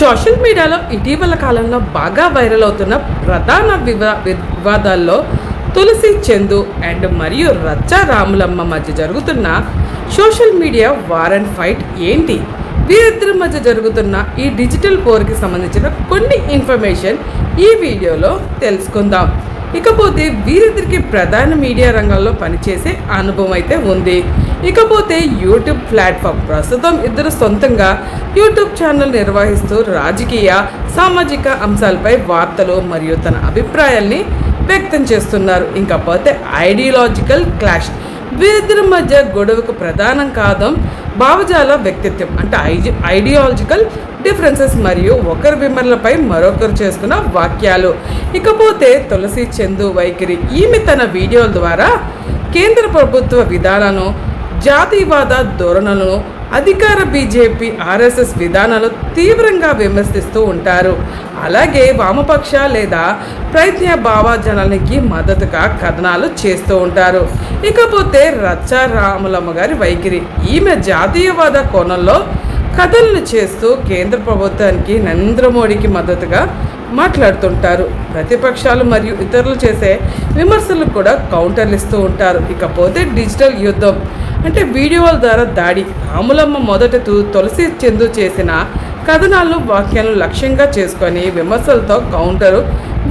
Social మీడియాలో ఇటీవల కాలంలో బాగా వైరల్ అవుతున్న ప్రధాన వివాదాల్లో తులసి చందు అండ్ మరియు రచ్చా రాములమ్మ మధ్య జరుగుతున్న social media war and fight ఏంటి? వీరిద్దరి మధ్య జరుగుతున్న ఈ డిజిటల్ పోర్కి సంబంధించిన కొన్ని ఇన్ఫర్మేషన్ ఈ వీడియోలో తెలుసుకుందాం. ఇకపోతే వీరిద్దరికి ప్రధాన మీడియా రంగంలో పనిచేసే అనుభవం అయితే ఉంది. ఇకపోతే యూట్యూబ్ ప్లాట్ఫామ్ ప్రస్తుతం ఇద్దరు సొంతంగా యూట్యూబ్ ఛానల్ నిర్వహిస్తూ రాజకీయ సామాజిక అంశాలపై వార్తలు మరియు తన అభిప్రాయాల్ని వ్యక్తం చేస్తున్నారు. ఇంకపోతే ఐడియాలజికల్ క్లాష్ వీరిద్దరి మధ్య గొడవకు ప్రధానం కారణం భావజాల వ్యక్తిత్వం అంటే ఐడియాలజికల్ డిఫరెన్సెస్ మరియు ఒకరి విమర్శలపై మరొకరు చేస్తున్న వాక్యాలు. ఇకపోతే తులసి చందు వైఖరి ఈమె తన వీడియోల ద్వారా కేంద్ర ప్రభుత్వ విధానాలను, జాతీయవాద ధోరణులను, అధికార బీజేపీ ఆర్ఎస్ఎస్ విధానాలు తీవ్రంగా విమర్శిస్తూ ఉంటారు. అలాగే వామపక్ష లేదా ప్రయత్న భావజనానికి మద్దతుగా కథనాలు చేస్తూ ఉంటారు. ఇకపోతే రచ్చా రాములమ్మ గారి వైఖరి ఈమె జాతీయవాద కోణంలో కథలను చేస్తూ కేంద్ర ప్రభుత్వానికి నరేంద్ర మోడీకి మద్దతుగా మాట్లాడుతుంటారు. ప్రతిపక్షాలు మరియు ఇతరులు చేసే విమర్శలకు కూడా కౌంటర్లు ఇస్తూ ఉంటారు. ఇకపోతే డిజిటల్ యుద్ధం అంటే వీడియోల ద్వారా దాడి. రాములమ్మ మొదట తులసి చందు చేసిన కథనాలను, వాక్యాలను లక్ష్యంగా చేసుకొని విమర్శలతో కౌంటరు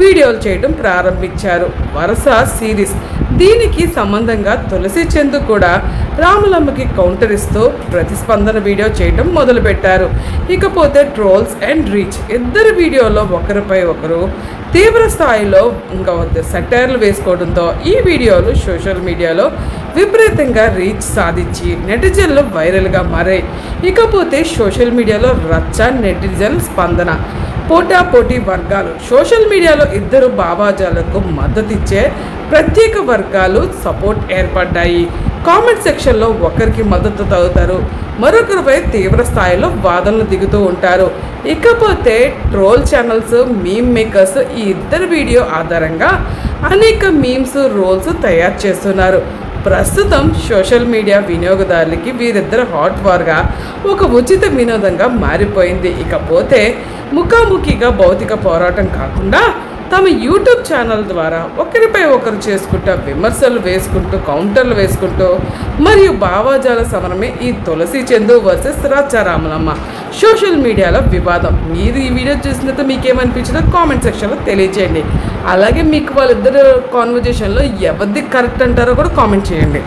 వీడియోలు చేయడం ప్రారంభించారు. వరుస సిరీస్ దీనికి సంబంధంగా తులసి చందు కూడా రాములమ్మకి కౌంటర్ ఇస్తూ ప్రతిస్పందన వీడియో చేయడం మొదలుపెట్టారు. ఇకపోతే ట్రోల్స్ అండ్ రీచ్ ఇద్దరు వీడియోలో ఒకరిపై ఒకరు తీవ్ర స్థాయిలో ఇంకా సెటైర్లు వేసుకోవడంతో ఈ వీడియోలు సోషల్ మీడియాలో విపరీతంగా రీచ్ సాధించి నెటిజన్లు వైరల్గా మారాయి. ఇకపోతే సోషల్ మీడియాలో రచ్చ, నెటిజన్ స్పందన, పోటాపోటీ వర్గాలు. సోషల్ మీడియాలో ఇద్దరు భావజాలకు మద్దతిచ్చే ప్రత్యేక వర్గాలు సపోర్ట్ ఏర్పడ్డాయి. కామెంట్ సెక్షన్లో ఒకరికి మద్దతు తగ్గుతారు, మరొకరిపై తీవ్ర స్థాయిలో వాదనలు దిగుతూ ఉంటారు. ఇకపోతే ట్రోల్ ఛానల్స్, మీమ్ మేకర్స్ ఈ ఇద్దరు వీడియో ఆధారంగా అనేక మీమ్స్, రోల్స్ తయారు చేస్తున్నారు. ప్రస్తుతం సోషల్ మీడియా వినియోగదారులకి వీరిద్దరు హాట్ వార్గా ఒక ఉచిత వినోదంగా మారిపోయింది. ఇకపోతే ముఖాముఖిగా భౌతిక పోరాటం కాకుండా తమ యూట్యూబ్ ఛానల్ ద్వారా ఒకరిపై ఒకరు చేసుకుంటూ విమర్శలు వేసుకుంటూ కౌంటర్లు వేసుకుంటూ మరియు భావజాల సమరమే ఈ తులసి చందు వర్సెస్ రచ్చా రాములమ్మ సోషల్ మీడియాలో వివాదం. మీరు ఈ వీడియో చూసినంత మీకేమనిపించిందో కామెంట్ సెక్షన్లో తెలియజేయండి. అలాగే మీకు వాళ్ళిద్దరు కాన్వర్జేషన్లో ఎవరిది కరెక్ట్ అంటారో కూడా కామెంట్ చేయండి.